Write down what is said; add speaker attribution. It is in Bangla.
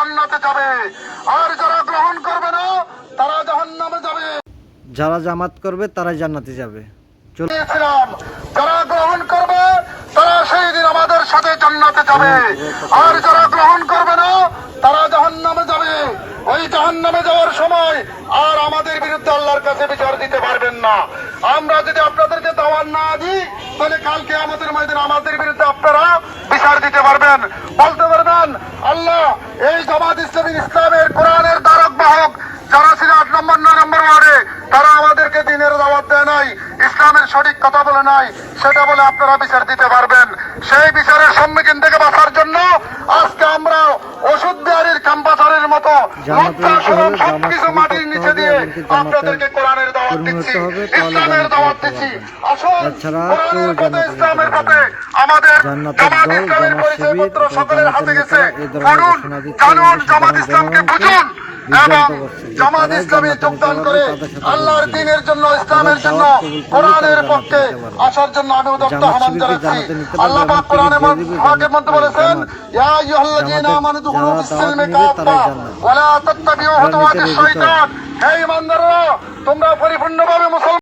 Speaker 1: জান্নাতে যাবে, আর যারা গ্রহণ করবে না তারা জাহান্নামে যাবে।
Speaker 2: যারা জামাত করবে তারাই জান্নাতে যাবে।
Speaker 1: যারা গ্রহণ করবে তারা সেই দিন আমাদের সাথে জান্নাতে যাবে, আর যারা গ্রহণ করবে না তারা জাহান্নামে যাবে। ওই জাহান্নামে যাওয়ার সময় আর আমাদের বিরুদ্ধে আল্লাহর কাছে বিচার দিতে পারবেন না। আমরা যদি আপনাদেরকে দাওয়াত না দিই তাহলে কালকে আমাদের ময়দানে আমাদের বিরুদ্ধে আপনারা বিচার দিতে পারবেন, বলতে পারবেন আল্লাহ এই জামাত ইসলামী ইসলামের কোরআনের ধারক বাহক যারা ছিল 8 নম্বর 9 নম্বর ওয়ার্ডে, তারা আমাদেরকে দিনের দাওয়াত দেয় নাই, ইসলামের সঠিক কথা বলে নাই, সেটা বলে আপনারা বিচার দিতে পারবেন। সেই বিচারের সম্মুখীন থেকে বাঁচার জন্য আজকে আমরা ওষুধ বিহারীর ক্যাম্পাসারের মতো সবকিছু মাটির নিচে দিয়ে আপনাদেরকে কোরআনের দাওয়াত দিচ্ছি, ইসলামের দাওয়াত দিচ্ছি। আসুন কোরআনের পথে, ইসলামের পথে আমাদের জামাত ইসলামের পরিচয়পত্র সকলের হাতে গেছে। পড়ুন, জানুন, জামাত ইসলামকে বুঝুন এবং জামাত ইসলামে যোগদান করে আল্লাহর দ্বীনের জন্য, ইসলামের জন্য, কোরআনের পক্ষে আসার জন্য আমি উদাত্ত আহ্বান জানাচ্ছি। আল্লাহ পাক কোরআনে পাকের মধ্যে বলেছেন, ইয়া আইয়ুহাল্লাযীনা আমানু দুখুলু ফিস-সিলমি কাফা ওয়া লা তাত্তাবিউ খুতুওয়াতিশ শাইতান। হে ঈমানদাররা, তোমরা পরিপূর্ণভাবে মুসলমান